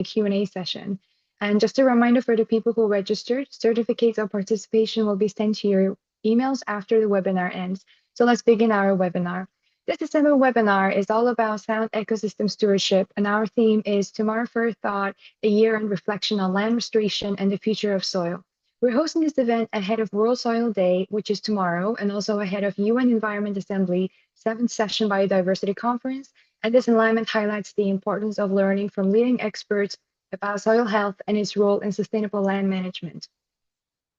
Q&A session. And just a reminder for the people who registered, certificates of participation will be sent to your emails after the webinar ends. So let's begin our webinar. This December webinar is all about sound ecosystem stewardship, and our theme is Tomorrow for Thought, a year in reflection on land restoration and the future of soil. We're hosting this event ahead of World Soil Day, which is tomorrow, and also ahead of UN Environment Assembly 7th Session Biodiversity Conference. And this alignment highlights the importance of learning from leading experts about soil health and its role in sustainable land management.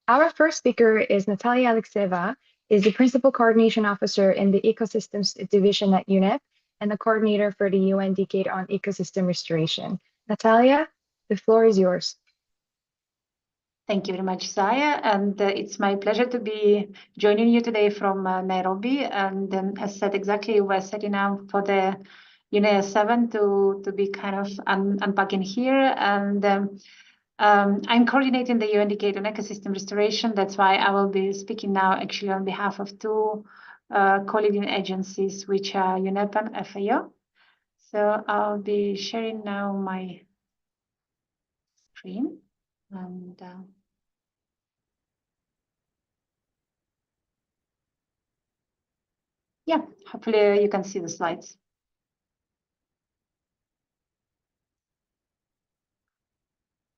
Our first speaker is Natalia Alexeva, is the Principal Coordination Officer in the Ecosystems Division at UNEP and the coordinator for the UN Decade on Ecosystem Restoration. Natalia, the floor is yours. Thank you very much, Saya, and it's my pleasure to be joining you today from Nairobi. And as said, exactly, we're setting up for the UNEA 7 to be kind of unpacking here. And I'm coordinating the UN Decade on Ecosystem Restoration. That's why I will be speaking now actually on behalf of two co-leading agencies, which are UNEP and FAO. So I'll be sharing now my screen. And yeah, hopefully you can see the slides.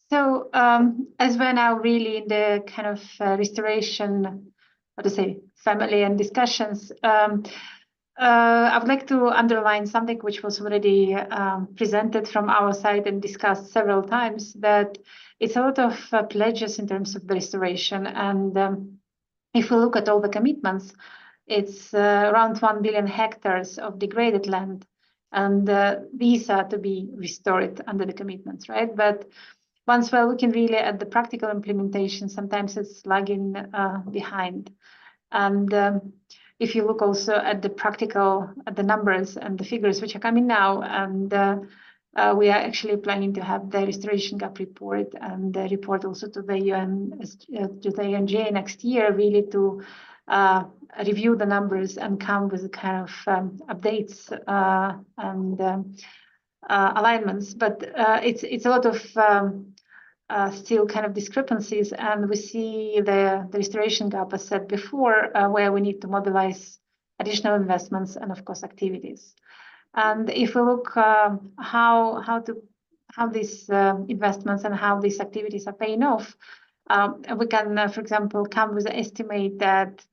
So as we're now really in the kind of restoration, what to say, family and discussions, I would like to underline something which was already presented from our side and discussed several times, that it's a lot of pledges in terms of the restoration. And if we look at all the commitments, it's around 1 billion hectares of degraded land. And these are to be restored under the commitments, right? But once we're looking really at the practical implementation, sometimes it's lagging behind. And if you look also at the practical, at the numbers and the figures which are coming now, and we are actually planning to have the restoration gap report and the report also to the UN, to the UNGA next year, really to review the numbers and come with kind of updates and alignments. But it's a lot of still kind of discrepancies, and we see the restoration gap, as said before, where we need to mobilize additional investments and of course activities. And if we look how these investments and how these activities are paying off, we can, for example, come with an estimate that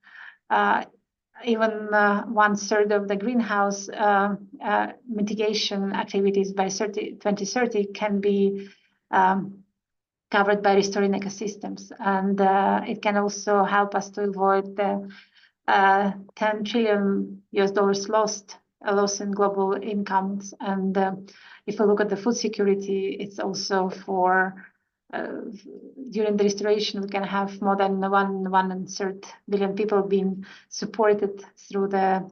even 1/3 of the greenhouse mitigation activities by 2030 can be covered by restoring ecosystems. And it can also help us to avoid the $10 trillion loss in global incomes. And if we look at the food security, it's also for during the restoration, we can have more than 1.3 billion people being supported through the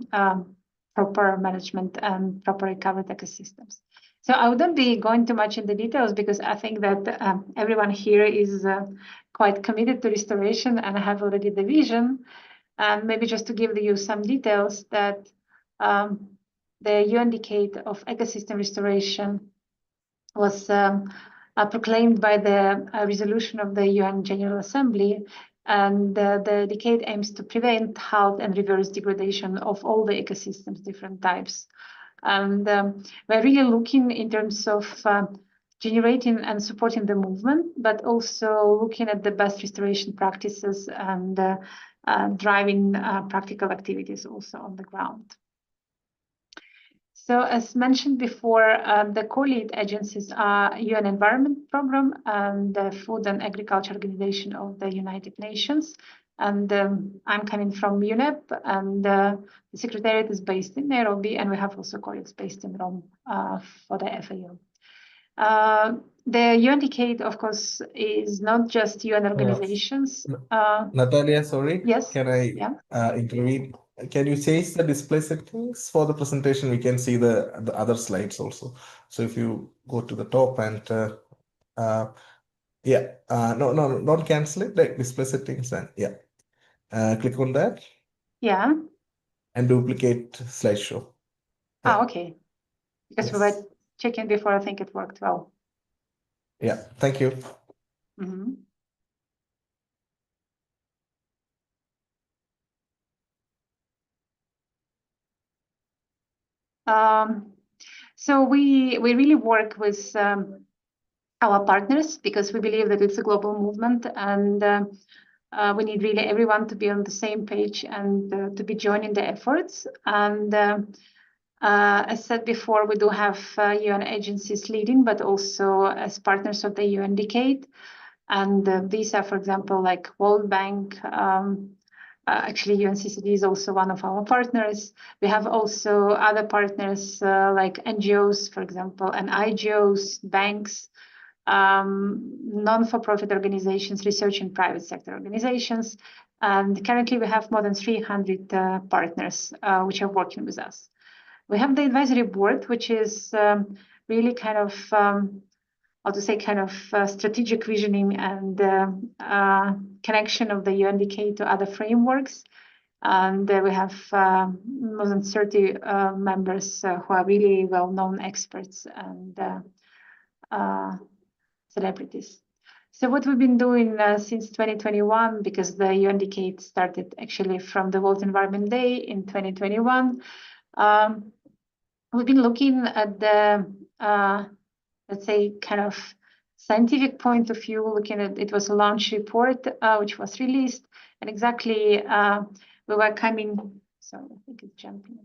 proper management and proper recovered ecosystems. So I wouldn't be going too much into details because I think that everyone here is quite committed to restoration and have already the vision. And maybe just to give you some details, that the UN Decade of Ecosystem Restoration was proclaimed by the resolution of the UN General Assembly. And the decade aims to prevent, halt, and reverse degradation of all the ecosystems, different types. And we're really looking in terms of generating and supporting the movement, but also looking at the best restoration practices and driving practical activities also on the ground. So as mentioned before, the co-lead agencies are UN Environment Program and the Food and Agriculture Organization of the United Nations. And I'm coming from UNEP, and the Secretariat is based in Nairobi, and we have also colleagues based in Rome for the FAO. The UN Decade, of course, is not just UN organizations. Natalia, sorry. Yes. Can I intervene? Can you change the display settings for the presentation? We can see the other slides also. So if you go to the top and no, don't cancel it. Like display settings and click on that. Yeah. And duplicate slideshow. Okay. Because we were checking before, I think it worked well. Yeah, thank you. Mm-hmm. So we really work with our partners because we believe that it's a global movement, and we need really everyone to be on the same page and to be joining the efforts. And as said before, we do have UN agencies leading, but also as partners of the UN Decade. And these are, for example, like World Bank. Actually, UNCCD is also one of our partners. We have also other partners like NGOs, for example, and IGOs, banks, non-for-profit organizations, research and private sector organizations. And currently we have more than 300 partners which are working with us. We have the advisory board, which is really kind of, how to say, kind of strategic visioning and connection of the UNDK to other frameworks. And we have more than 30 members who are really well-known experts and celebrities. So what we've been doing since 2021, because the UN Decade started actually from the World Environment Day in 2021, we've been looking at the, let's say, kind of scientific point of view, looking at, it was a launch report which was released, and exactly we were coming, sorry, I think it's jumping.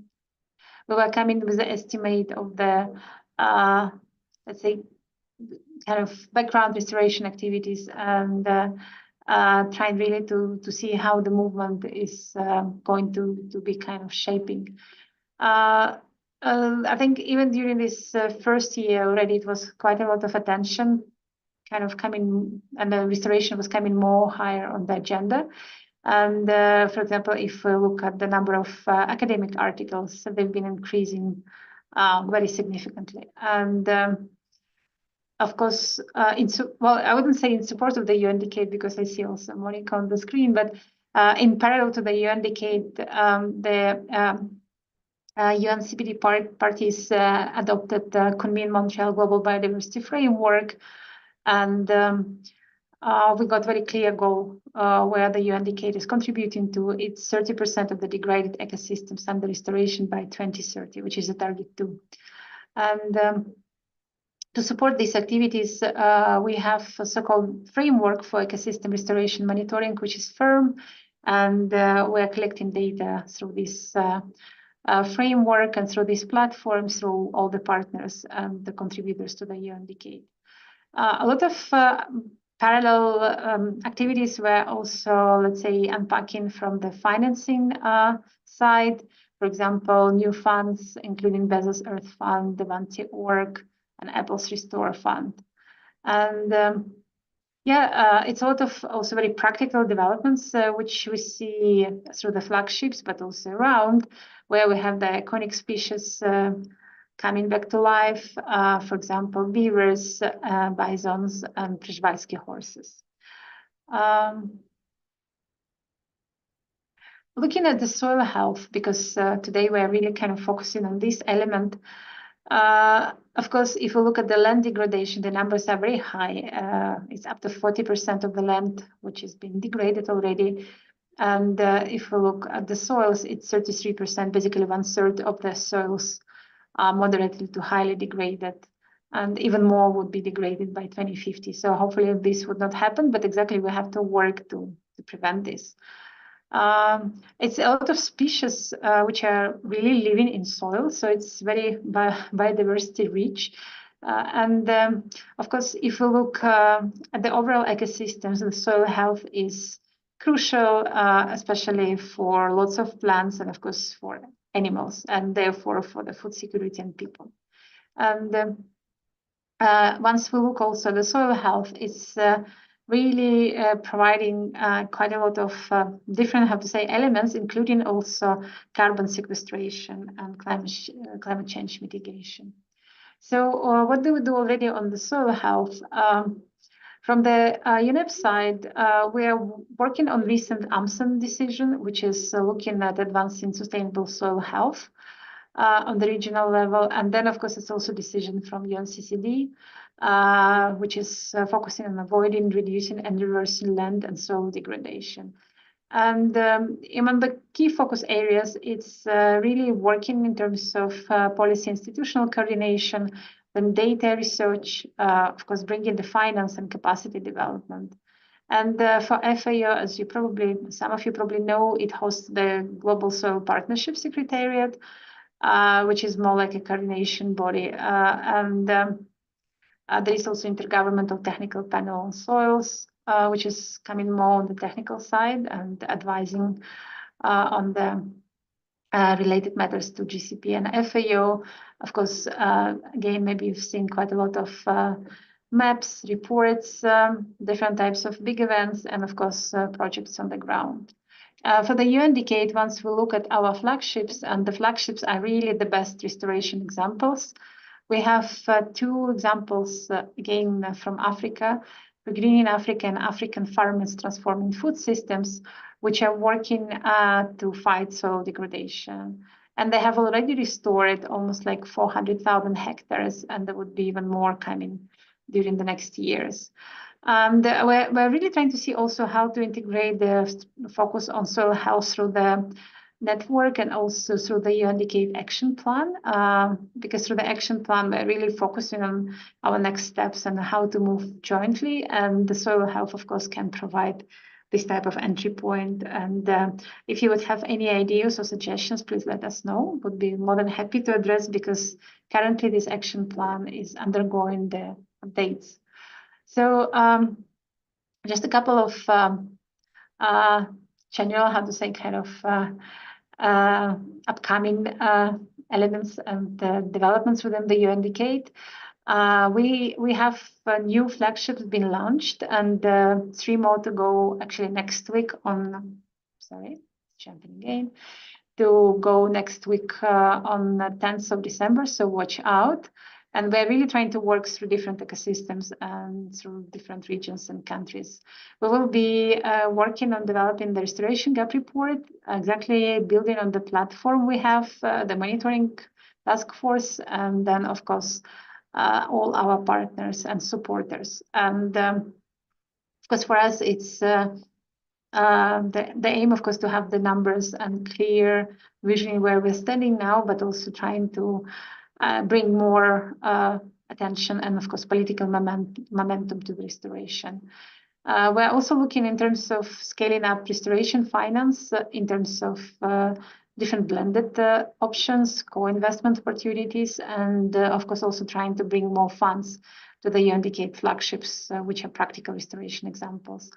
We were coming with the estimate of the, let's say, kind of background restoration activities, and trying really to see how the movement is going to be kind of shaping. I think even during this first year already, it was quite a lot of attention kind of coming, and the restoration was coming more higher on the agenda. And for example, if we look at the number of academic articles, they've been increasing very significantly. And of course, well, I wouldn't say in support of the UN Decade, because I see also Monica on the screen, but in parallel to the UN Decade, the UNCPD parties adopted the Convene Montreal Global Biodiversity Framework, and we got very clear goal where the UN Decade is contributing to. It's 30% of the degraded ecosystems under restoration by 2030, which is a target too. And to support these activities, we have a so-called framework for ecosystem restoration monitoring, which is firm, and we are collecting data through this framework and through these platforms, through all the partners and the contributors to the UN Decade. A lot of parallel activities were also, let's say, unpacking from the financing side. For example, new funds, including Bezos Earth Fund, the Vanti.org, and Apple's Restore Fund. And it's a lot of also very practical developments, which we see through the flagships, but also around, where we have the iconic species coming back to life, for example, beavers, bisons, and Przewalski horses. Looking at the soil health, because today we're really kind of focusing on this element. Of course, if we look at the land degradation, the numbers are very high. It's up to 40% of the land which has been degraded already. And if we look at the soils, it's 33%, basically 1/3 of the soils are moderately to highly degraded. And even more would be degraded by 2050. So hopefully this would not happen, but exactly we have to work to prevent this. It's a lot of species which are really living in soil, so it's very biodiversity rich. And of course, if we look at the overall ecosystems, the soil health is crucial, especially for lots of plants and of course for animals, and therefore for the food security and people. And once we look also at the soil health, it's really providing quite a lot of different, how to say, elements, including also carbon sequestration and climate change mitigation. So what do we do already on the soil health? From the UNEP side, we are working on recent AMSEN decision, which is looking at advancing sustainable soil health on the regional level. And then, of course, it's also decision from UNCCD. which is focusing on avoiding, reducing, and reversing land and soil degradation. And among the key focus areas, it's really working in terms of policy institutional coordination, then data research, of course, bringing the finance and capacity development. And for FAO, as some of you probably know, it hosts the Global Soil Partnership Secretariat, which is more like a coordination body. There is also Intergovernmental Technical Panel on Soils, which is coming more on the technical side and advising on the related matters to GCP and FAO. Of course, again, maybe you've seen quite a lot of maps, reports, different types of big events, and of course, projects on the ground. For the UN decade, once we look at our flagships, and the flagships are really the best restoration examples. We have two examples, again, from Africa, Greening Africa and African Farmers Transforming Food Systems, which are working to fight soil degradation. And they have already restored almost like 400,000 hectares, and there would be even more coming during the next years. And we're really trying to see also how to integrate the focus on soil health through the network and also through the UN Decade Action Plan, because through the action plan, we're really focusing on our next steps and how to move jointly. And the soil health, of course, can provide this type of entry point. And if you would have any ideas or suggestions, please let us know. Would be more than happy to address, because currently this action plan is undergoing the updates. So just a couple of general, how to say, kind of upcoming elements and developments within the UN Decade. We have new flagships been launched, and 3 more to go actually next week on, jumping again, to go next week on the 10th of December, so watch out. And we're really trying to work through different ecosystems and through different regions and countries. We will be working on developing the restoration gap report, exactly building on the platform we have, the monitoring task force, and then, of course, all our partners and supporters. And of course, for us, it's the aim, of course, to have the numbers and clear vision where we're standing now, but also trying to bring more attention and, of course, political momentum to the restoration. We're also looking in terms of scaling up restoration finance, in terms of different blended options, co-investment opportunities, and of course also trying to bring more funds to the UN Decade flagships, which are practical restoration examples.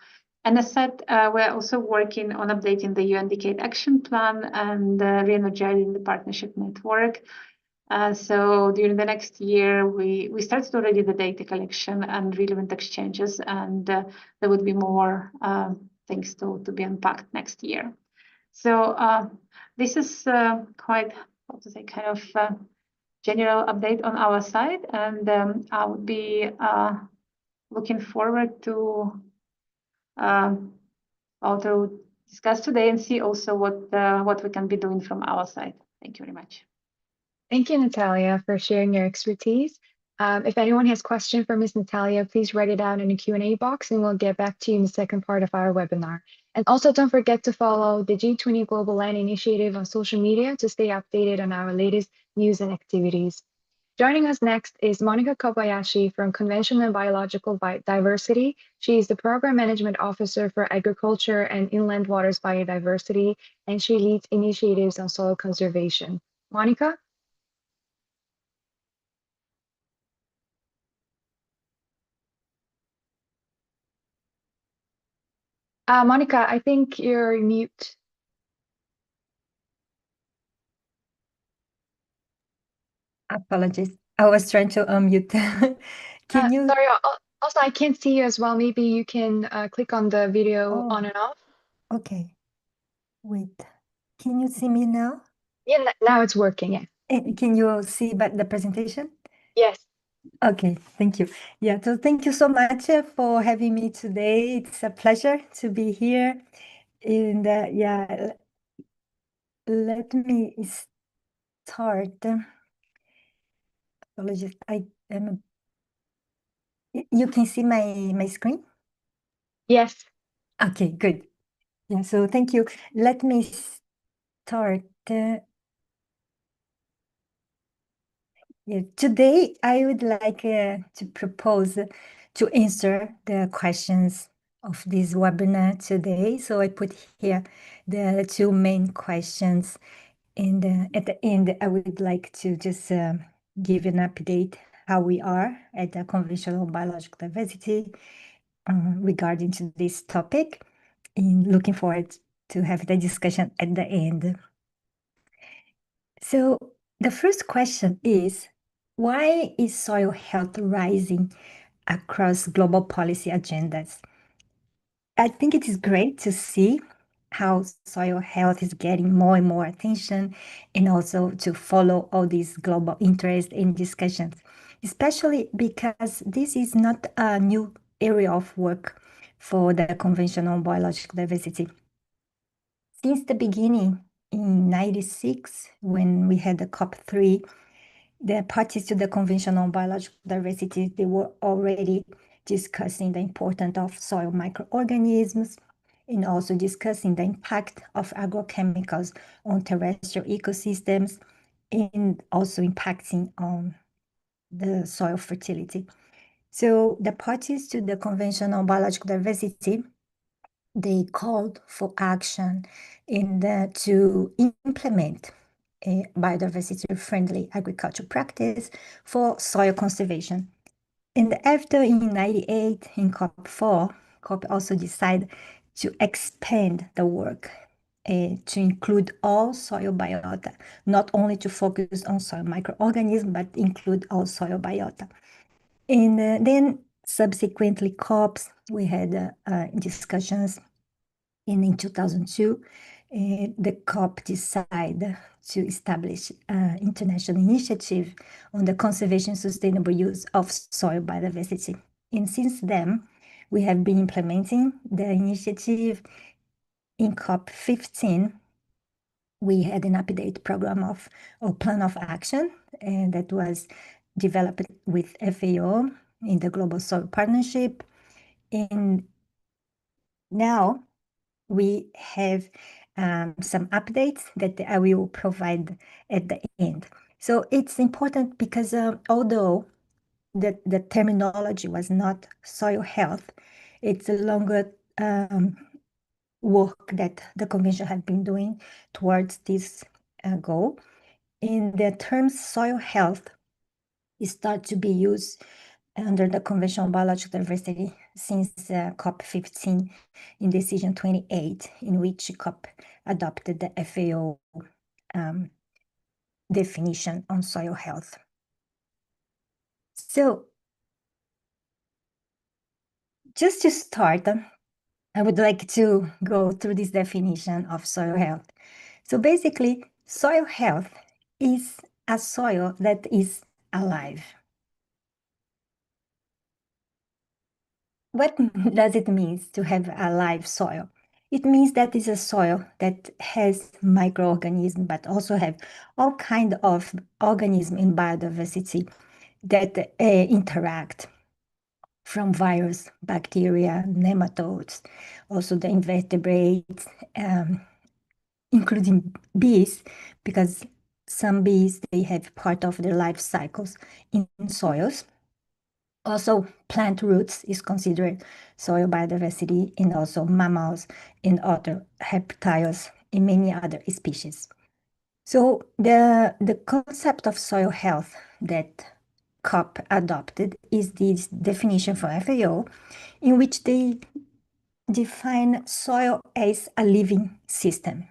And as said, we're also working on updating the UN Decade Action Plan and re-energizing the partnership network. So during the next year, we started already the data collection and relevant exchanges, and there would be more things to be unpacked next year. So this is quite, how to say, kind of general update on our side, and I would be looking forward to also discuss today and see also what we can be doing from our side. Thank you very much. Thank you, Natalia, for sharing your expertise. If anyone has questions for Ms. Natalia, please write it down in the Q&A box and we'll get back to you in the second part of our webinar. And also don't forget to follow the G20 Global Land Initiative on social media to stay updated on our latest news and activities. Joining us next is Monica Kobayashi from Convention and Biological Diversity. She is the Program Management Officer for Agriculture and Inland Waters Biodiversity, and she leads initiatives on soil conservation. Monica? Monica, I think you're mute. Apologies. I was trying to unmute. Can you? Sorry, also I can't see you as well. Maybe you can click on the video Oh, on and off. okay. Wait. Can you see me now? Yeah, now it's working, yeah. Can you see the presentation? Yes. Okay, thank you. Yeah, so thank you so much for having me today. It's a pleasure to be here. And yeah, let me start. Apologies, I am You can see my screen? Yes. Okay, good. Yeah, so thank you. Let me start. Yeah, today, I would like to propose to answer the questions of this webinar today. So I put here the two main questions. And at the end, I would like to just give an update how we are at the conventional biological diversity regarding to this topic. And looking forward to have the discussion at the end. So the first question is, why is soil health rising across global policy agendas? I think it is great to see how soil health is getting more and more attention, and also to follow all these global interest and discussions, especially because this is not a new area of work for the conventional biological diversity. Since the beginning in 96, when we had the COP3, the parties to the Convention on Biological Diversity, they were already discussing the importance of soil microorganisms and also discussing the impact of agrochemicals on terrestrial ecosystems and also impacting on the soil fertility. So the parties to the Convention on Biological Diversity, they called for action to implement a biodiversity-friendly agriculture practice for soil conservation. And after in 98, in COP4, COP also decided to expand the work to include all soil biota, not only to focus on soil microorganisms, but include all soil biota. And then subsequently COPs, we had discussions. And in 2002, the COP decided to establish an international initiative on the conservation and sustainable use of soil biodiversity. And since then, we have been implementing the initiative. In COP 15, we had an update program or plan of action, and that was developed with FAO in the Global Soil Partnership. And now we have some updates that I will provide at the end. So it's important because although the terminology was not soil health, it's a longer work that the convention has been doing towards this goal. And the term soil health start to be used under the Convention on Biological Diversity since COP 15 in Decision 28, in which COP adopted the FAO definition on soil health. So just to start, I would like to go through this definition of soil health. So basically, soil health is a soil that is alive. What does it mean to have a live soil? It means that it's a soil that has microorganisms, but also have all kinds of organisms in biodiversity that interact, from virus, bacteria, nematodes, also the invertebrates, including bees, because some bees, they have part of their life cycles in soils. Also, plant roots is considered soil biodiversity, and also mammals and other reptiles and many other species. So the concept of soil health that COP adopted is this definition from FAO, in which they define soil as a living system.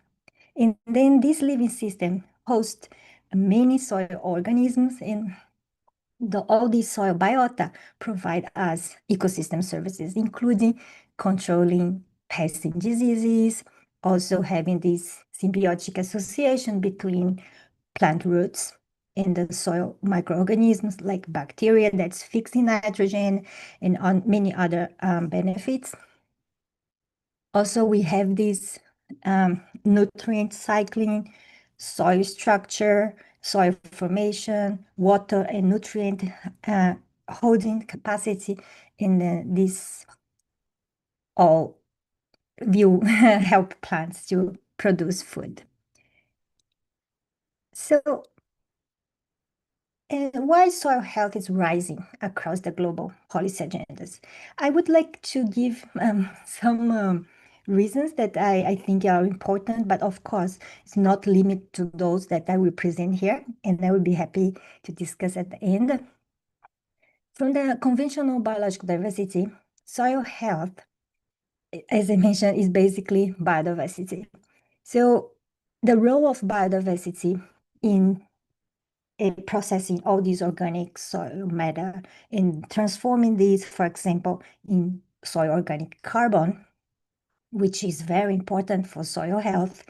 And then this living system hosts many soil organisms, and all these soil biota provide us ecosystem services, including controlling pests and diseases, also having this symbiotic association between plant roots and the soil microorganisms like bacteria that's fixing nitrogen, and on many other benefits. Also, we have this nutrient cycling, soil structure, soil formation, water and nutrient holding capacity, and this all will help plants to produce food. So, why soil health is rising across the global policy agendas? I would like to give some reasons that I think are important, but of course, it's not limited to those that I will present here, and I will be happy to discuss at the end. From the conventional biological diversity, soil health, as I mentioned, is basically biodiversity. So the role of biodiversity in processing all these organic soil matter and transforming these, for example, in soil organic carbon, which is very important for soil health,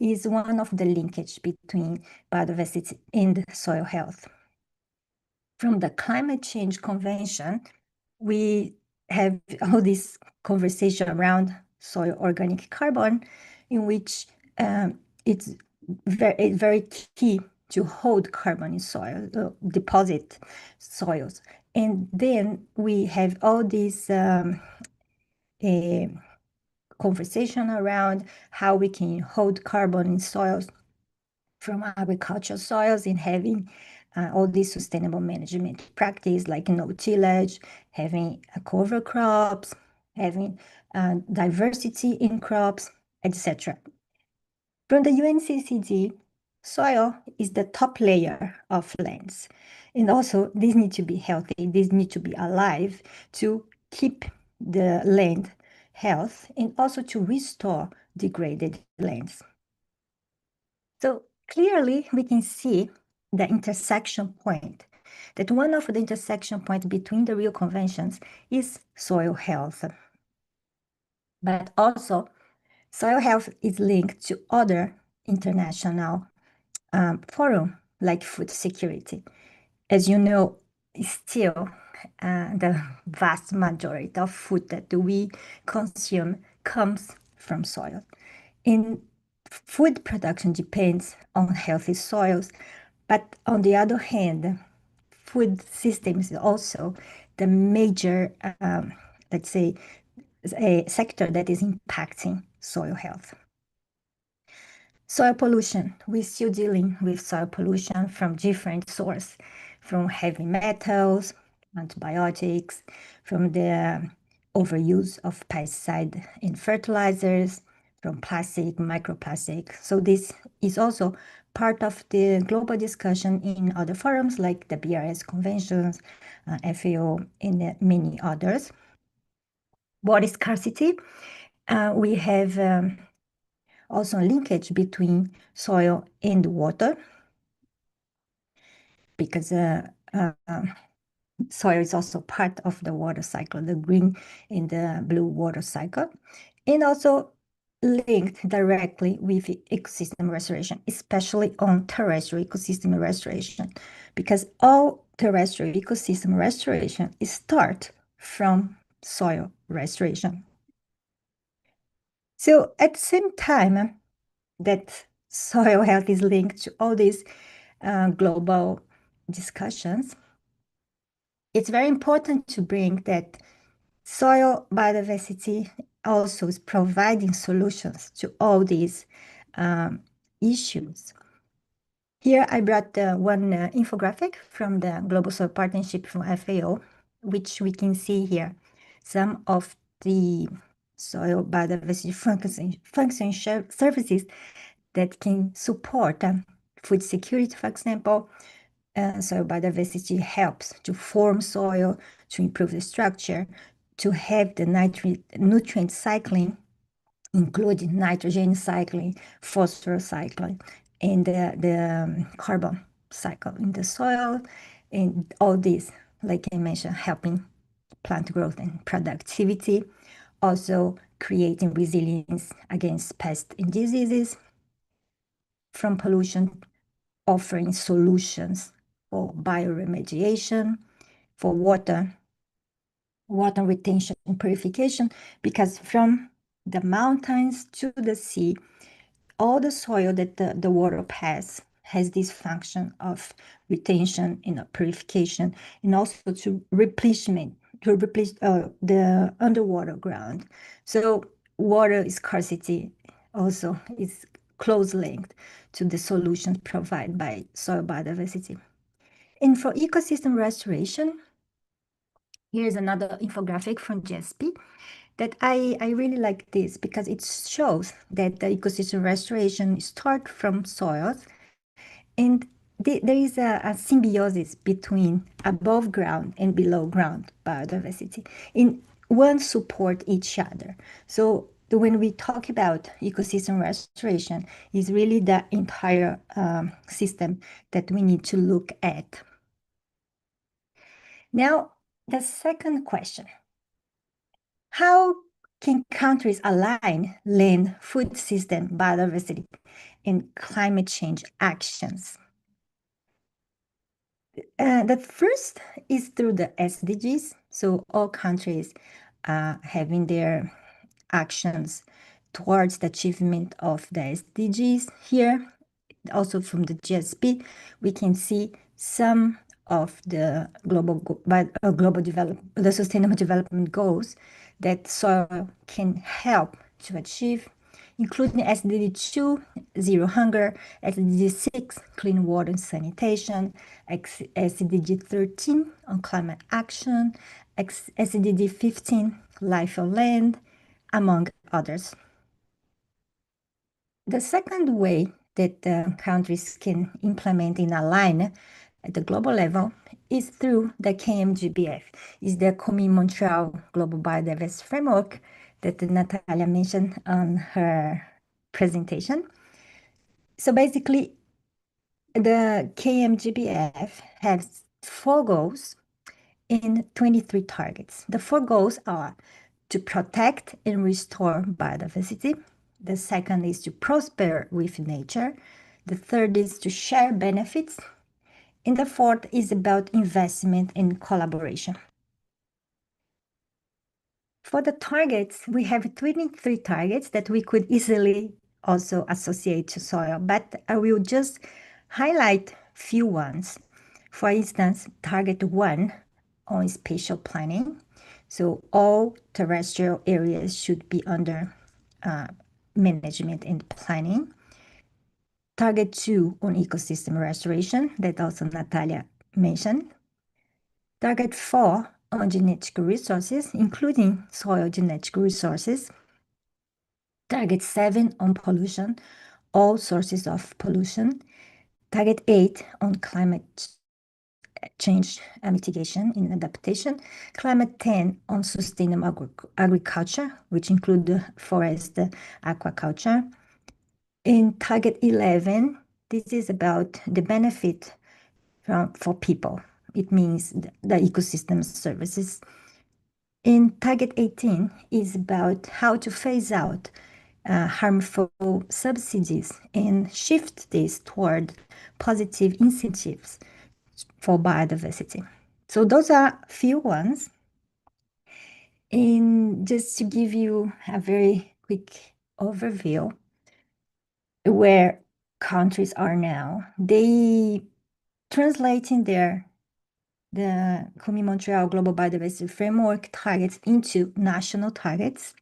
is one of the linkage between biodiversity and soil health. From the Climate Change Convention, we have all this conversation around soil organic carbon, in which it's very key to hold carbon in soil, deposit soils. And then we have all this conversation around how we can hold carbon in soils from agricultural soils and having all these sustainable management practice like no tillage, having cover crops, having diversity in crops, etc. From the UNCCD, soil is the top layer of lands. And also, these need to be healthy, these need to be alive to keep the land health and also to restore degraded lands. So clearly, we can see the intersection point, that one of the intersection points between the Rio Conventions is soil health. But also, soil health is linked to other international forums like food security. As you know, still the vast majority of food that we consume comes from soil. And food production depends on healthy soils, but on the other hand, food systems is also the major, let's say, a sector that is impacting soil health. Soil pollution, we're still dealing with soil pollution from different sources, from heavy metals, antibiotics, from the overuse of pesticide in fertilizers, from plastic, microplastic. So this is also part of the global discussion in other forums like the BRS conventions, FAO, and many others. Water scarcity, we have also a linkage between soil and water, because soil is also part of the water cycle, the green and the blue water cycle, and also linked directly with ecosystem restoration, especially on terrestrial ecosystem restoration, because all terrestrial ecosystem restoration start from soil restoration. So at the same time that soil health is linked to all these global discussions, it's very important to bring that soil biodiversity also is providing solutions to all these issues. Here I brought one infographic from the Global Soil Partnership from FAO, which we can see here some of the soil biodiversity function services that can support food security, for example. Soil biodiversity helps to form soil, to improve the structure, to have the nutrient cycling, including nitrogen cycling, phosphorus cycling, and the carbon cycle in the soil, and all this, like I mentioned, helping plant growth and productivity, also creating resilience against pests and diseases, from pollution, offering solutions for bioremediation, for water retention and purification, because from the mountains to the sea, all the soil that the water passes has this function of retention and purification, and also to replenish the underwater ground. So water scarcity also is closely linked to the solutions provided by soil biodiversity. And for ecosystem restoration, here's another infographic from GSP that I really like this because it shows that the ecosystem restoration starts from soils, and there is a symbiosis between above ground and below ground biodiversity. And one support each other. So when we talk about ecosystem restoration, is really the entire system that we need to look at. Now, the second question: how can countries align land, food system, biodiversity, and climate change actions? The first is through the SDGs. So all countries having their actions towards the achievement of the SDGs. Here, also from the GSP, we can see some of the the Sustainable Development Goals that soil can help to achieve, including SDG 2, Zero Hunger, SDG 6, Clean Water and Sanitation, SDG 13 on Climate Action, SDG 15, Life on Land, among others. The second way that countries can implement and align at the global level is through the KMGBF, is the Montreal Global Biodiversity Framework that Natalia mentioned on her presentation. So basically, the KMGBF has 4 goals and 23 targets. The 4 goals are to protect and restore biodiversity. The second is to prosper with nature. The third is to share benefits. And the fourth is about investment and collaboration. For the targets, we have 23 targets that we could easily also associate to soil, but I will just highlight few ones. For instance, target 1 on spatial planning. So all terrestrial areas should be under management and planning. Target 2 on ecosystem restoration, that also Natalia mentioned. Target 4 on genetic resources, including soil genetic resources. Target 7 on pollution, all sources of pollution. Target 8 on climate change mitigation and adaptation. Climate 10 on sustainable agriculture, which include the forest aquaculture. In target 11, this is about the benefit for people. It means the ecosystem services. In target 18 is about how to phase out harmful subsidies and shift this toward positive incentives for biodiversity. So those are few ones. And just to give you a very quick overview where countries are now, they translating the Montreal Global Biodiversity Framework targets into national targets,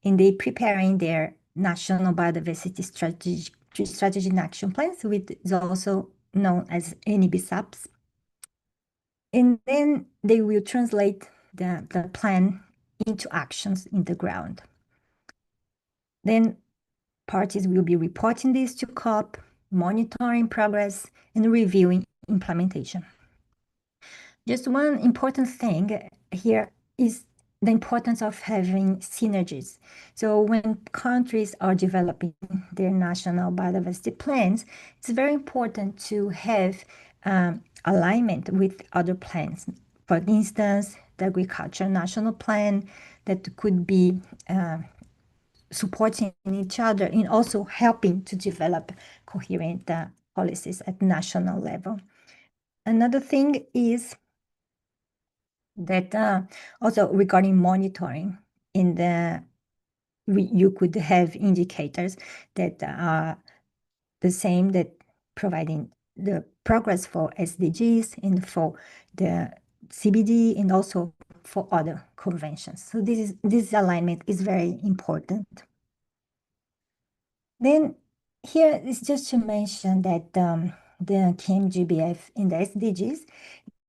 and they preparing their national biodiversity strategy and action plans, which is also known as NBSAPs. And then they will translate the plan into actions in the ground. Then parties will be reporting this to COP, monitoring progress, and reviewing implementation. Just one important thing here is the importance of having synergies. So when countries are developing their national biodiversity plans, it's very important to have alignment with other plans. For instance, the Agriculture National Plan that could be supporting each other and also helping to develop coherent policies at national level. Another thing is that also regarding monitoring, you could have indicators that are the same, that providing the progress for SDGs and for the CBD and also for other conventions. So this alignment is very important. Then here is just to mention that the KMGBF and the SDGs,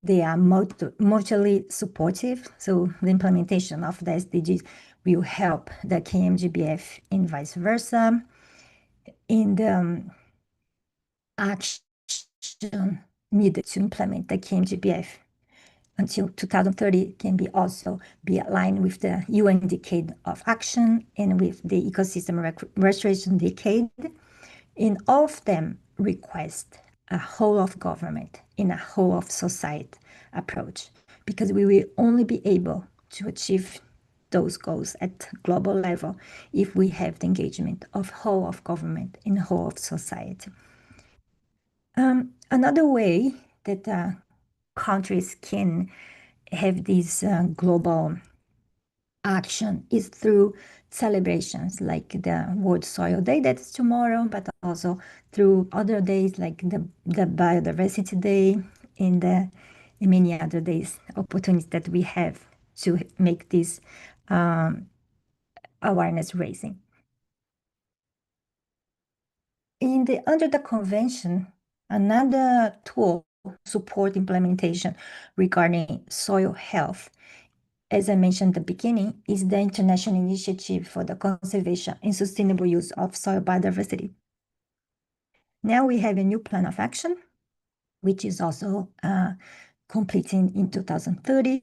they are mutually supportive. So the implementation of the SDGs will help the KMGBF and vice versa. In the action needed to implement the KMGBF until 2030 can also be aligned with the UN Decade of Action and with the Ecosystem Restoration Decade. And all of them request a whole of government and a whole of society approach, because we will only be able to achieve those goals at global level if we have the engagement of whole of government and whole of society. Another way that countries can have this global action is through celebrations like the World Soil Day, that's tomorrow, but also through other days like the Biodiversity Day and many other days, opportunities that we have to make this awareness raising. Under the convention, another tool to support implementation regarding soil health, as I mentioned at the beginning, is the International Initiative for the Conservation and Sustainable Use of Soil Biodiversity. Now we have a new plan of action, which is also completing in 2030,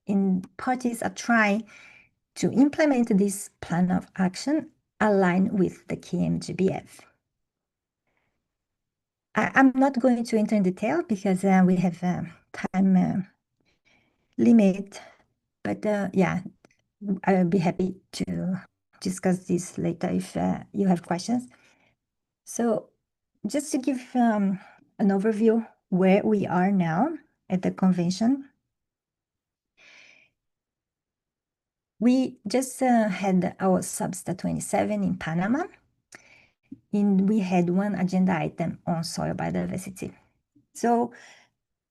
and parties are trying to implement this plan of action aligned with the KMGBF. I'm not going to enter in detail because we have time limit, but yeah, I'll be happy to discuss this later if you have questions. So just to give an overview where we are now at the convention. We just had our Substa 27 in Panama, and we had one agenda item on soil biodiversity. So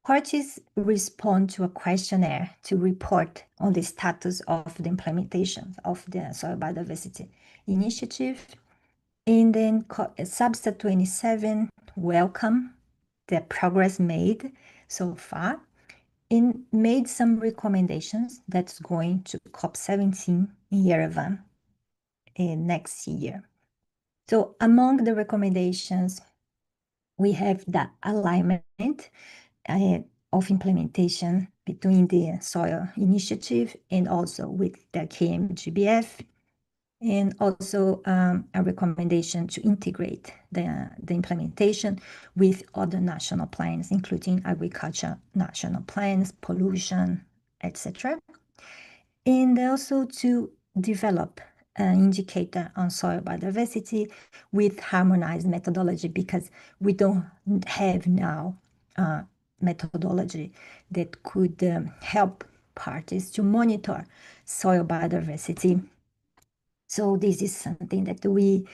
parties respond to a questionnaire to report on the status of the implementation of the soil biodiversity initiative. And then Substa 27 welcome the progress made so far and made some recommendations that's going to COP17 in Yerevan next year. So among the recommendations, we have the alignment of implementation between the soil initiative and also with the KMGBF, and also a recommendation to integrate the implementation with other national plans, including agriculture national plans, pollution, etc. And also to develop an indicator on soil biodiversity with harmonized methodology, because we don't have now methodology that could help parties to monitor soil biodiversity. So this is something that we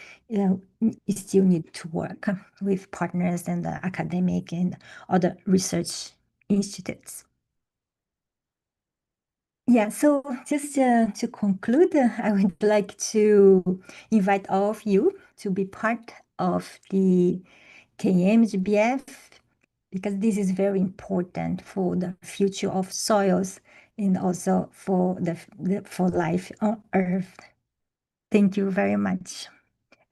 still need to work with partners and the academic and other research institutes. Yeah, so just to conclude, I would like to invite all of you to be part of the KMGBF, because this is very important for the future of soils and also for for life on Earth. Thank you very much.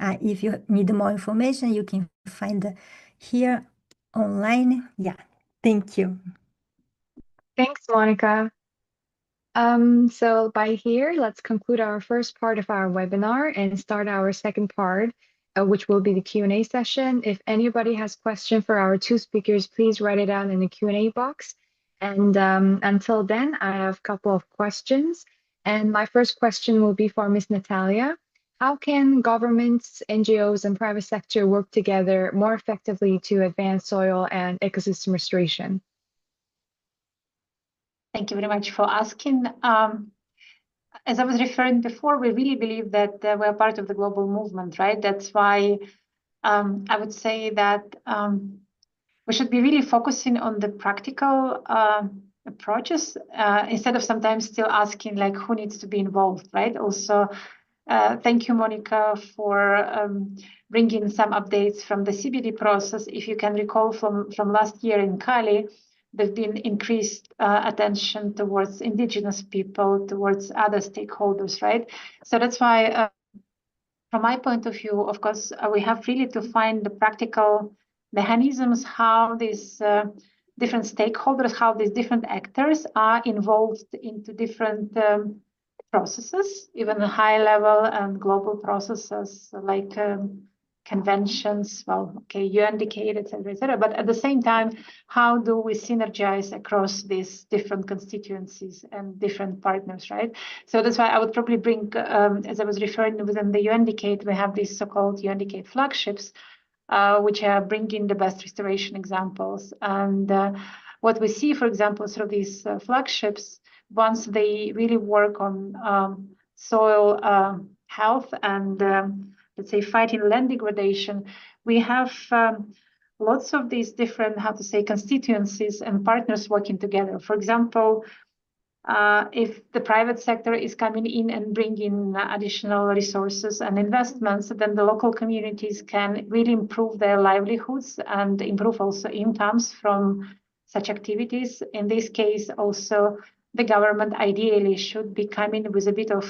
If you need more information, you can find here online. Yeah, thank you. Thanks, Monica. So by here, let's conclude our first part of our webinar and start our second part, which will be the Q&A session. If anybody has questions for our two speakers, please write it down in the Q&A box. And until then, I have a couple of questions. And my first question will be for Ms. Natalia. How can governments, NGOs, and private sector work together more effectively to advance soil and ecosystem restoration? Thank you very much for asking. As I was referring before, we really believe that we're part of the global movement, right? That's why I would say that we should be really focusing on the practical approaches instead of sometimes still asking like who needs to be involved, right? Also, thank you, Monica, for bringing some updates from the CBD process. If you can recall from last year in Cali, there's been increased attention towards indigenous people, towards other stakeholders, right? So that's why, from my point of view, of course, we have really to find the practical mechanisms, how these different stakeholders, how these different actors are involved into different processes, even high level and global processes like conventions, well, okay, UN decade, et cetera, but at the same time, how do we synergize across these different constituencies and different partners, right? So that's why I would probably bring, as I was referring within the UN decade, we have these so-called UN decade flagships, which are bringing the best restoration examples. And what we see, for example, through these flagships, once they really work on soil health and let's say fighting land degradation, we have lots of these different, how to say, constituencies and partners working together. For example, if the private sector is coming in and bringing additional resources and investments, then the local communities can really improve their livelihoods and improve also incomes from such activities. In this case, also the government ideally should be coming with a bit of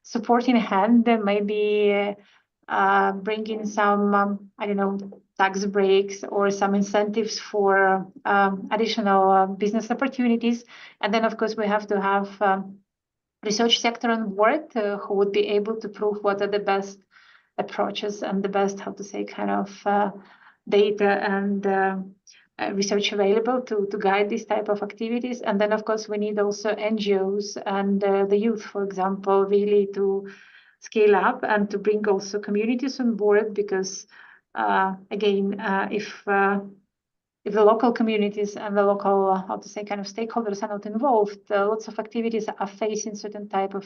supporting hand, maybe bringing some, I don't know, tax breaks or some incentives for additional business opportunities. And then, of course, we have to have research sector on board who would be able to prove what are the best approaches and the best, how to say, kind of data and research available to guide this type of activities. And then, of course, we need also NGOs and the youth, for example, really to scale up and to bring also communities on board, because again, if the local communities and the local, how to say, kind of stakeholders are not involved, lots of activities are facing certain type of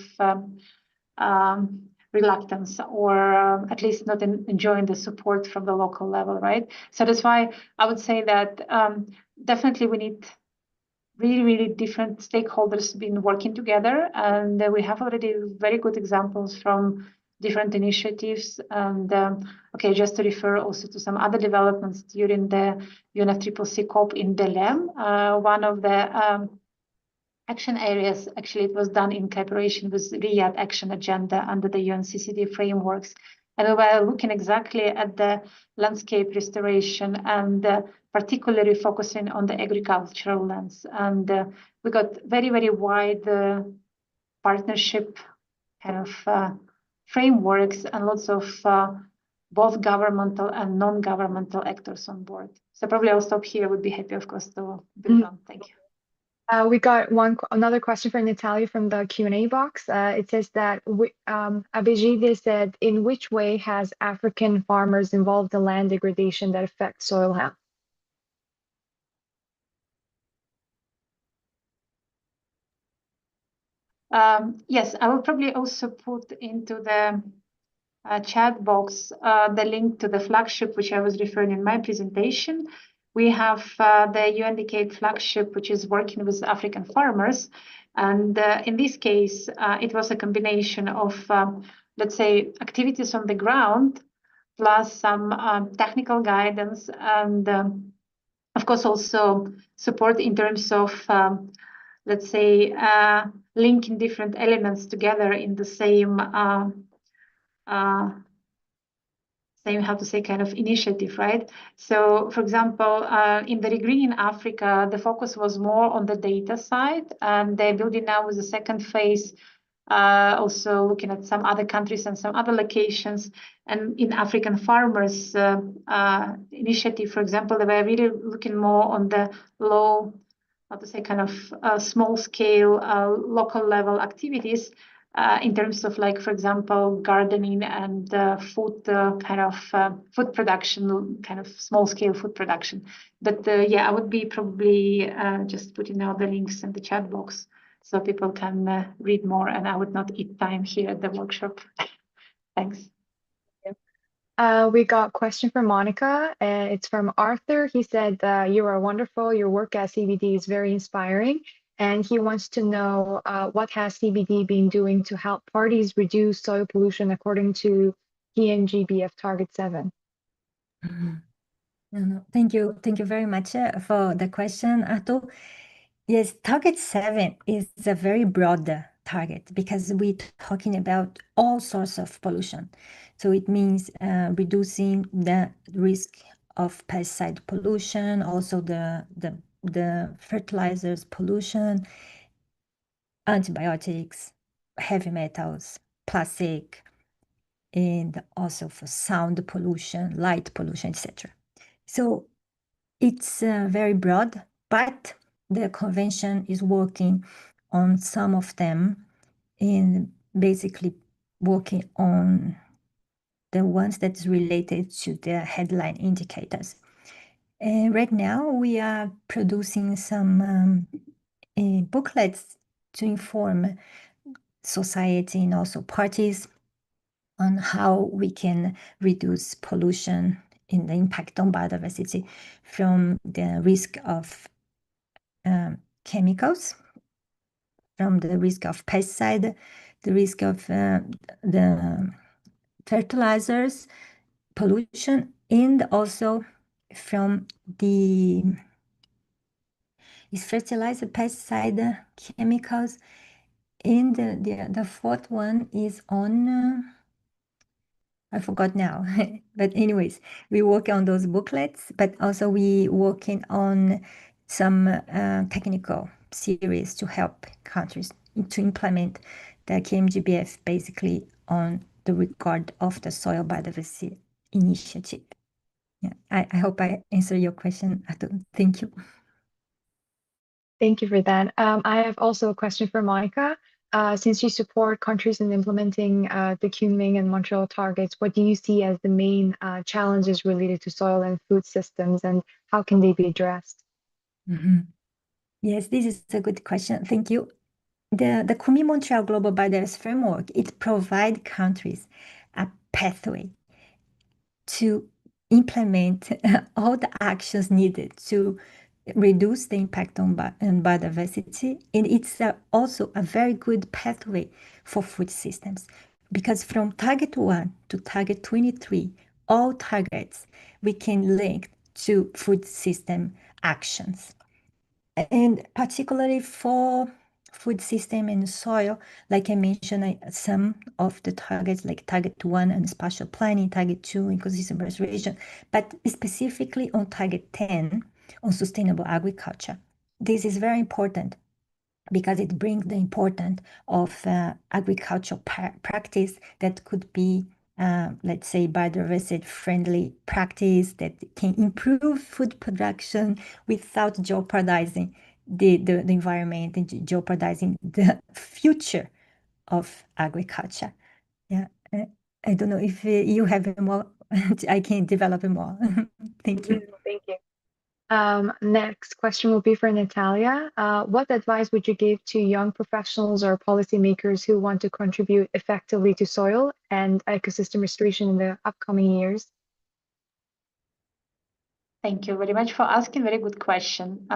reluctance, or at least not enjoying the support from the local level, right? So that's why I would say that definitely we need really different stakeholders been working together, and we have already very good examples from different initiatives. And okay, just to refer also to some other developments during the UNFCCC COP in Belém, one of the action areas, actually it was done in cooperation with Riyadh Action Agenda under the UNCCD frameworks. And we were looking exactly at the landscape restoration and particularly focusing on the agricultural lands. And we got very wide partnership kind of frameworks and lots of both governmental and non-governmental actors on board. So probably I'll stop here. Would be happy, of course, to build on. Thank you. We got another question from Natalia from the Q&A box. It says that Abhijit said, in which way has African farmers involved in land degradation that affects soil health? Yes, I will probably also put into the chat box the link to the flagship, which I was referring in my presentation. We have the UNDK flagship, which is working with African farmers. And in this case, it was a combination of, let's say, activities on the ground, plus some technical guidance, and of course, also support in terms of, let's say, linking different elements together in the same how to say, kind of initiative, right? So, for example, in the Regreening Africa, the focus was more on the data side, and they're building now with the second phase, also looking at some other countries and some other locations. And in African farmers initiative, for example, they were really looking more on the low, how to say, kind of small scale, local level activities. In terms of, like, for example, gardening and food kind of food production, kind of small scale food production. But yeah, I would be probably just putting out the links in the chat box so people can read more, and I would not eat time here at the workshop. Thanks. We got a question from Monica. It's from Arthur. He said, you are wonderful. Your work at CBD is very inspiring. And he wants to know what has CBD been doing to help parties reduce soil pollution according to PNGBF Target 7. No. Thank you very much for the question, Arthur. Yes, target 7 is a very broad target because we're talking about all sorts of pollution. So it means reducing the risk of pesticide pollution, also the fertilizers pollution, antibiotics, heavy metals, plastic, and also for sound pollution, light pollution, etc. So it's very broad, but the convention is working on some of them and basically working on the ones that's related to the headline indicators. And right now we are producing some booklets to inform society and also parties on how we can reduce pollution and the impact on biodiversity from the risk of chemicals, from the risk of pesticide, the risk of the fertilizers, pollution, and also from the fertilizer, pesticide, chemicals. And the fourth one is on I forgot now. But anyways, we work on those booklets, but also we working on some technical series to help countries to implement the KMGBF basically on the regard of the soil biodiversity initiative. Yeah, I hope I answer your question, Arthur. Thank you. Thank you for that. I have also a question for Monica. Since you support countries in implementing the Kunming and Montreal targets, what do you see as the main challenges related to soil and food systems, and how can they be addressed? Yes, this is a good question. Thank you. The Kunming Montreal Global Biodiversity Framework, it provides countries a pathway to implement all the actions needed to reduce the impact on biodiversity. And it's also a very good pathway for food systems because from target 1 to target 23, all targets we can link to food system actions. And particularly for food system and soil, like I mentioned, some of the targets like target 1 and spatial planning, target 2 ecosystem restoration, but specifically on target 10 on sustainable agriculture. This is very important because it brings the importance of agricultural practice that could be let's say biodiversity friendly practice that can improve food production without jeopardizing the environment and jeopardizing the future of agriculture. Yeah, I don't know if you have more. I can develop more. Thank you. Thank you. Next question will be for Natalia. What advice would you give to young professionals or policymakers who want to contribute effectively to soil and ecosystem restoration in the upcoming years? Thank you very much for asking. Very good question.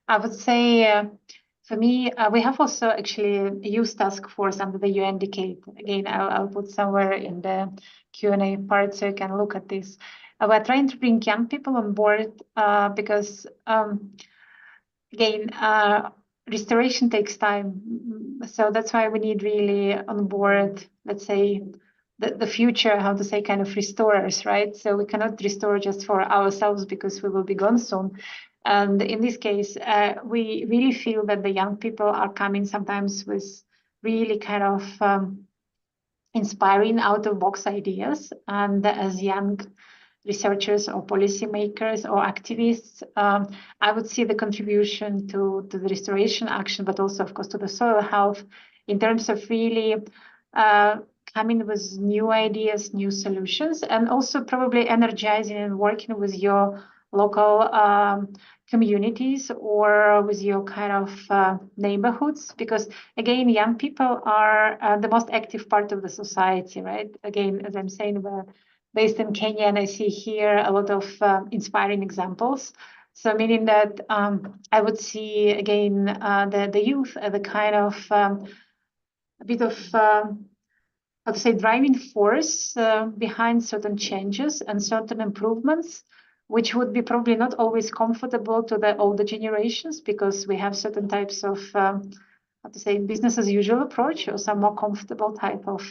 I would say for me, we have also actually a youth task force under the UN decade. Again, I'll put somewhere in the Q&A part so you can look at this. We're trying to bring young people on board because, again, restoration takes time. So that's why we need really on board, let's say, the future, how to say, kind of restorers, right? So we cannot restore just for ourselves because we will be gone soon. And in this case, we really feel that the young people are coming sometimes with really kind of inspiring out-of-box ideas. And as young researchers or policymakers or activists, I would see the contribution to the restoration action, but also, of course, to the soil health in terms of really coming with new ideas, new solutions, and also probably energizing and working with your local communities or with your kind of neighborhoods, because again, young people are the most active part of the society, right? Again, as I'm saying, based in Kenya, and I see here a lot of inspiring examples. So meaning that I would see again the youth as a kind of a bit of how to say driving force behind certain changes and certain improvements, which would be probably not always comfortable to the older generations, because we have certain types of how to say business as usual approach, or some more comfortable type of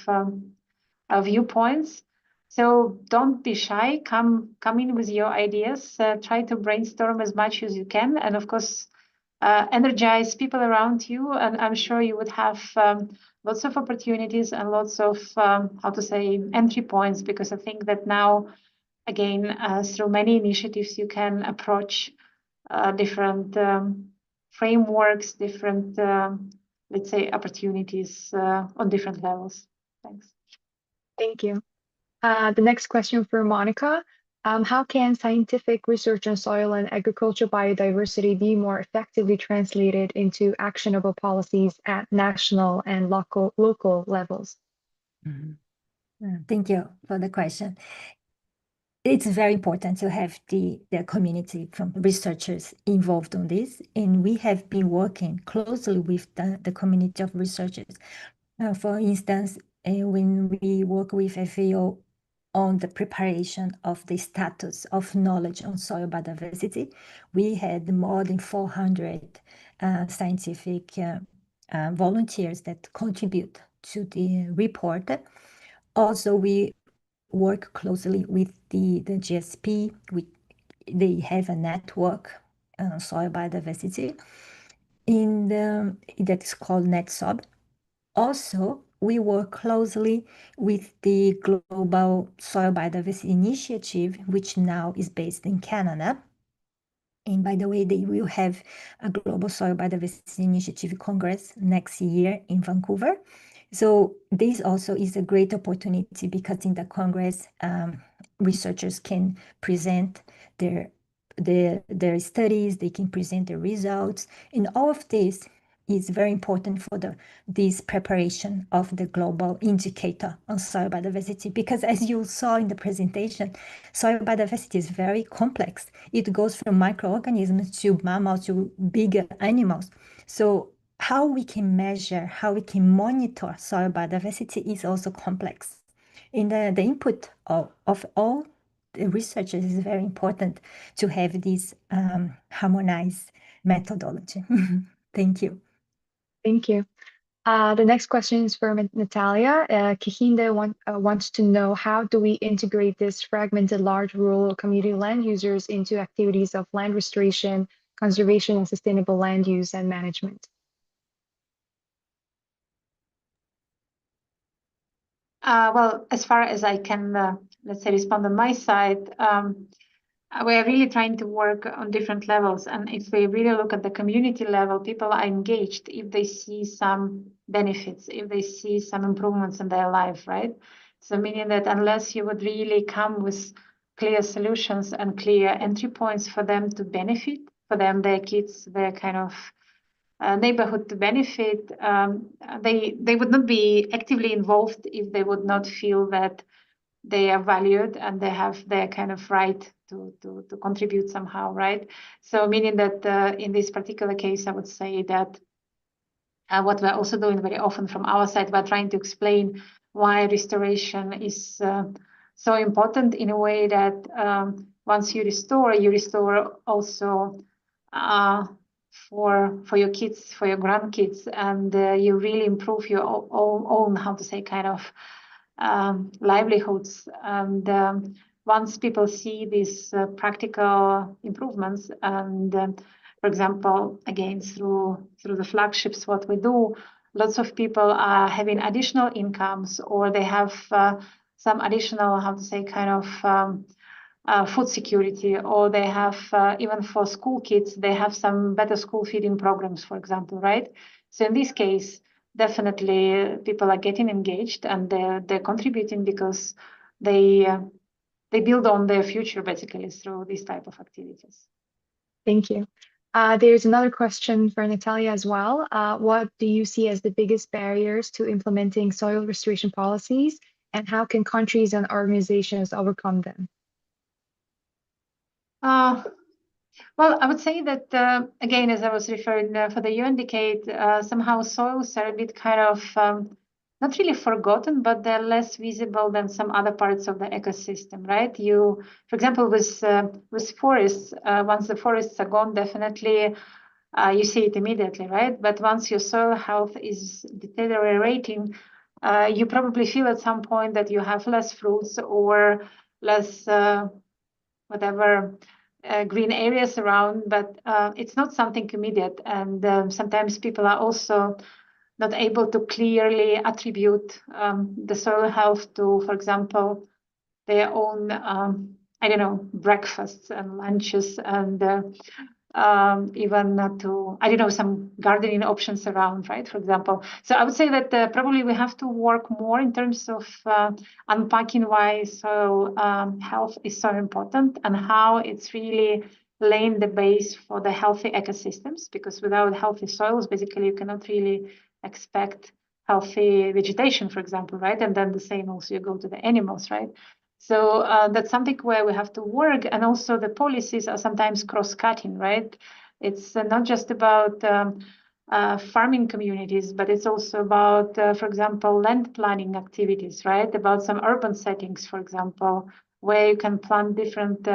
viewpoints. So don't be shy. Come in with your ideas. Try to brainstorm as much as you can, and of course, energize people around you. And I'm sure you would have lots of opportunities and lots of how to say entry points, because I think that now, again, through many initiatives, you can approach different frameworks, different let's say opportunities on different levels. Thanks. Thank you. The next question for Monica. How can scientific research on soil and agricultural biodiversity be more effectively translated into actionable policies at national and local levels? Thank you for the question. It's very important to have the community from researchers involved on this, and we have been working closely with the community of researchers. For instance, when we work with FAO on the preparation of the status of knowledge on soil biodiversity, we had more than 400 scientific volunteers that contribute to the report. Also, we work closely with the GSP. They have a network on soil biodiversity that is called NetSob. Also, we work closely with the Global Soil Biodiversity Initiative, which now is based in Canada. And by the way, they will have a Global Soil Biodiversity Initiative Congress next year in Vancouver. So this also is a great opportunity, because in the Congress, researchers can present their studies, they can present the results, and all of this is very important for this preparation of the global indicator on soil biodiversity, because as you saw in the presentation, soil biodiversity is very complex. It goes from microorganisms to mammals to bigger animals. So how we can measure, how we can monitor soil biodiversity is also complex. And the input of all the researchers is very important to have this harmonized methodology. Thank you. Thank you. The next question is for Natalia. Kehinde wants to know, how do we integrate this fragmented large rural community land users into activities of land restoration, conservation, and sustainable land use and management? Well, as far as I can, let's say, respond on my side, we're really trying to work on different levels. And if we really look at the community level, people are engaged if they see some benefits, if they see some improvements in their life, right? So meaning that unless you would really come with clear solutions and clear entry points for them to benefit, for them, their kids, their kind of neighborhood to benefit, they would not be actively involved if they would not feel that they are valued and they have their kind of right to contribute somehow, right? So meaning that in this particular case, I would say that what we're also doing very often from our side, we're trying to explain why restoration is so important, in a way that once you restore also for your kids, for your grandkids, and you really improve your own how to say, kind of livelihoods. And once people see these practical improvements, and for example, again, through the flagships, what we do, lots of people are having additional incomes, or they have some additional, how to say, kind of food security, or they have, even for school kids, they have some better school feeding programs, for example, right? So in this case, definitely people are getting engaged, and they're contributing because they build on their future basically through these type of activities. Thank you. There's another question for Natalia as well. What do you see as the biggest barriers to implementing soil restoration policies, and how can countries and organizations overcome them? Well, I would say that, again, as I was referring for the UN decade, somehow soils are a bit kind of not really forgotten, but they're less visible than some other parts of the ecosystem, right? For example, with forests, once the forests are gone, definitely you see it immediately, right? But once your soil health is deteriorating, you probably feel at some point that you have less fruits or less whatever green areas around, but it's not something immediate. And sometimes people are also not able to clearly attribute the soil health to, for example, their own, I don't know, breakfasts and lunches and even to, I don't know, some gardening options around, right, for example. So I would say that probably we have to work more in terms of unpacking why soil health is so important and how it's really laying the base for the healthy ecosystems, because without healthy soils, basically you cannot really expect healthy vegetation, for example, right? And then the same also you go to the animals, right? So that's something where we have to work, and also the policies are sometimes cross-cutting, right? It's not just about farming communities, but it's also about, for example, land planning activities, right? About some urban settings, for example, where you can plant different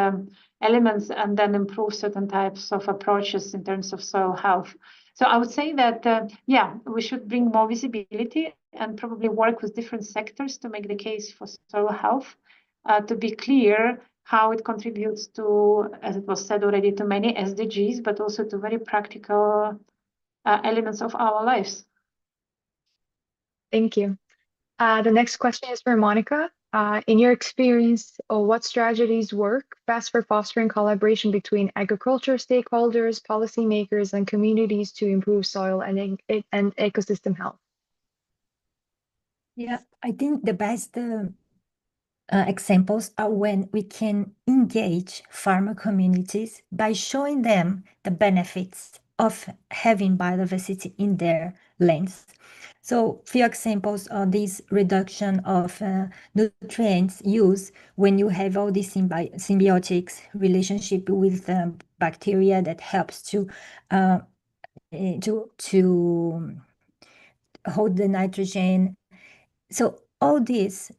elements and then improve certain types of approaches in terms of soil health. So I would say that, yeah, we should bring more visibility and probably work with different sectors to make the case for soil health. To be clear how it contributes to, as it was said already, to many SDGs, but also to very practical elements of our lives. Thank you. The next question is for Monica. In your experience, what strategies work best for fostering collaboration between agriculture stakeholders, policymakers, and communities to improve soil and ecosystem health? Yeah, I think the best examples are when we can engage farmer communities by showing them the benefits of having biodiversity in their lands. So few examples are this reduction of nutrients use when you have all these symbiotics relationship with bacteria that helps to hold the nitrogen. So all this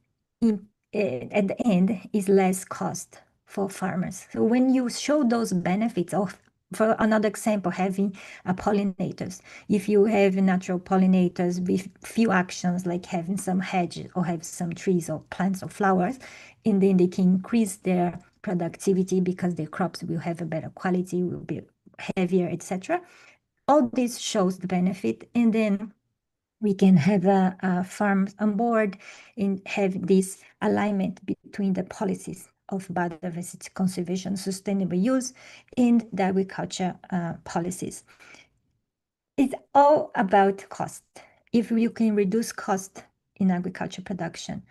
at the end is less cost for farmers. So when you show those benefits of, for another example, having pollinators, if you have natural pollinators with few actions like having some hedges or have some trees or plants or flowers, and then they can increase their productivity because their crops will have a better quality, will be heavier, etc. All this shows the benefit, and then we can have farms on board and have this alignment between the policies of biodiversity conservation, sustainable use, and the agriculture policies. It's all about cost. If you can reduce cost in agriculture production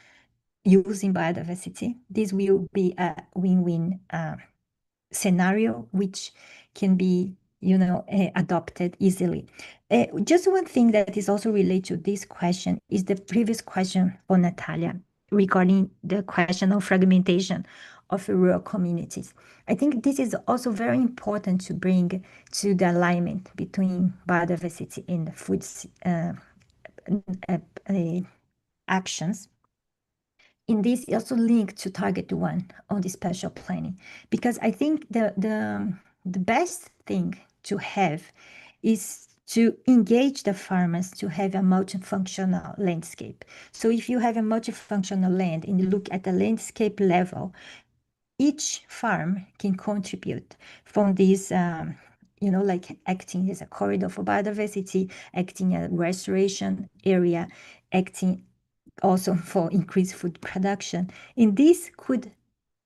using biodiversity, this will be a win-win scenario, which can be adopted easily. Just one thing that is also related to this question is the previous question for Natalia regarding the question of fragmentation of rural communities. I think this is also very important to bring to the alignment between biodiversity and the food actions. In this also linked to target 1 on the spatial planning, because I think the best thing to have is to engage the farmers to have a multifunctional landscape. So if you have a multifunctional land and you look at the landscape level, each farm can contribute from this like acting as a corridor for biodiversity, acting as a restoration area, acting also for increased food production. And this could,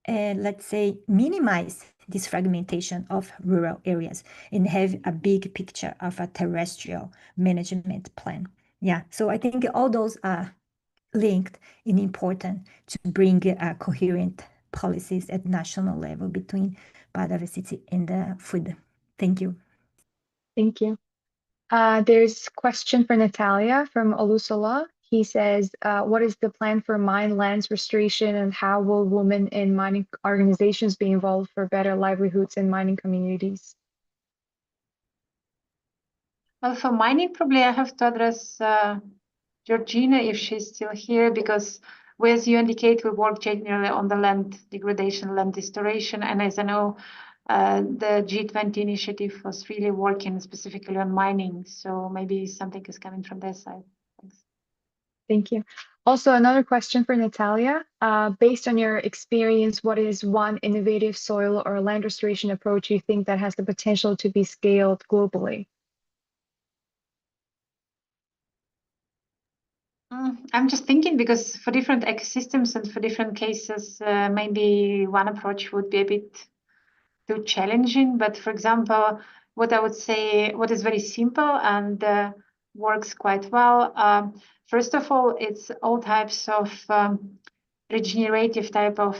let's say, minimize this fragmentation of rural areas and have a big picture of a terrestrial management plan. Yeah, so I think all those are linked and important to bring coherent policies at national level between biodiversity and food. Thank you. Thank you. There's a question for Natalia from Olusola. He says, what is the plan for mine lands restoration and how will women in mining organizations be involved for better livelihoods in mining communities? Well, for mining, probably I have to address Georgina if she's still here, because as you indicate, we work generally on the land degradation, land restoration, and as I know, the G20 initiative was really working specifically on mining, so maybe something is coming from their side. Thanks. Thank you. Also, another question for Natalia. Based on your experience, what is one innovative soil or land restoration approach you think that has the potential to be scaled globally? I'm just thinking, because for different ecosystems and for different cases, maybe one approach would be a bit too challenging. But for example, what I would say, what is very simple and works quite well. First of all, it's all types of regenerative type of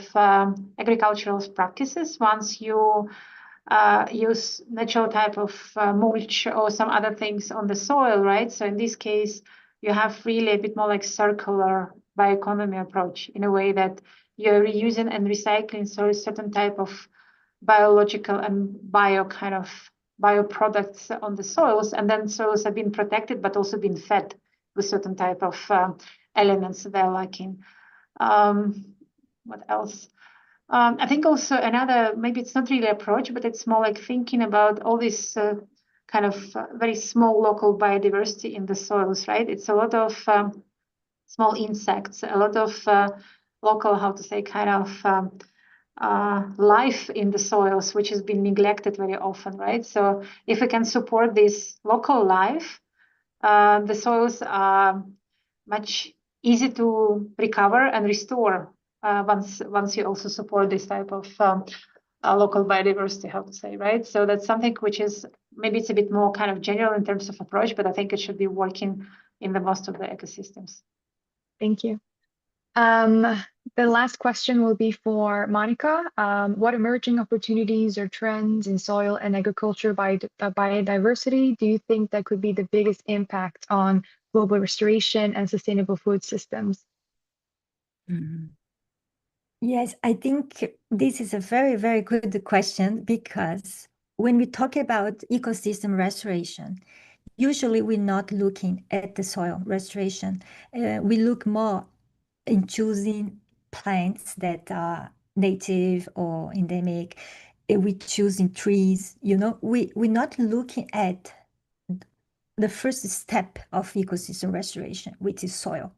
agricultural practices. Once you use natural type of mulch or some other things on the soil, right? So in this case, you have really a bit more like circular bioeconomy approach, in a way that you're reusing and recycling so a certain type of biological and bio products on the soils, and then soils have been protected but also been fed with certain type of elements they're lacking. What else? I think also another, maybe it's not really approach, but it's more like thinking about all this kind of very small local biodiversity in the soils, right? It's a lot of small insects, a lot of local, how to say, kind of life in the soils, which has been neglected very often, right? So if we can support this local life, the soils are much easy to recover and restore once you also support this type of local biodiversity, how to say, right? So that's something which is, maybe it's a bit more kind of general in terms of approach, but I think it should be working in the most of the ecosystems. Thank you. The last question will be for Monica. What emerging opportunities or trends in soil and agriculture biodiversity do you think that could be the biggest impact on global restoration and sustainable food systems? Yes, I think this is a very, very good question, because when we talk about ecosystem restoration, usually we're not looking at the soil restoration. We look more in choosing plants that are native or endemic. We're choosing trees, we're not looking at the first step of ecosystem restoration, which is soil.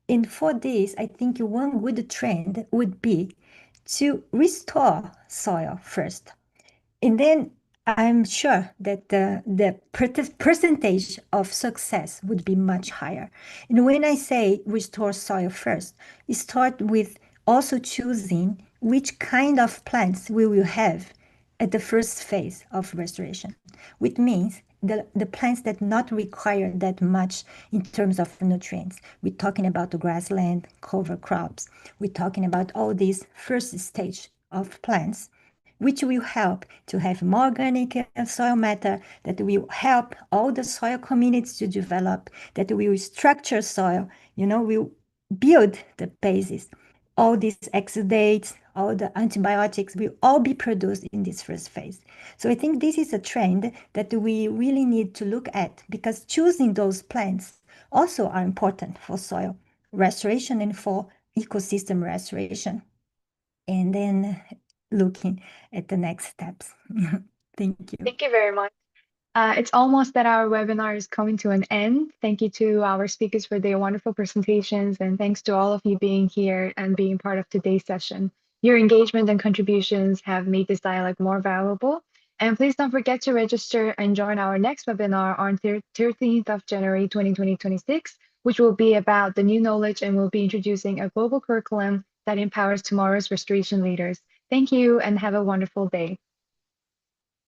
And for this, I think one good trend would be to restore soil first. And then I'm sure that the percentage of success would be much higher. And when I say restore soil first, it start with also choosing which kind of plants we will have at the first phase of restoration, which means the plants that not require that much in terms of nutrients. We're talking about the grassland, cover crops. We're talking about all these first stage of plants, which will help to have more organic soil matter, that will help all the soil communities to develop, that will structure soil, will build the basis. All these exudates, all the antibiotics will all be produced in this first phase. So I think this is a trend that we really need to look at, because choosing those plants also are important for soil restoration and for ecosystem restoration. And then looking at the next steps. Thank you. Thank you very much. It's almost that our webinar is coming to an end. Thank you to our speakers for their wonderful presentations, and thanks to all of you being here and being part of today's session. Your engagement and contributions have made this dialogue more valuable. And please don't forget to register and join our next webinar on 13th of January 2026, which will be about the new knowledge, and we'll be introducing a global curriculum that empowers tomorrow's restoration leaders. Thank you and have a wonderful day.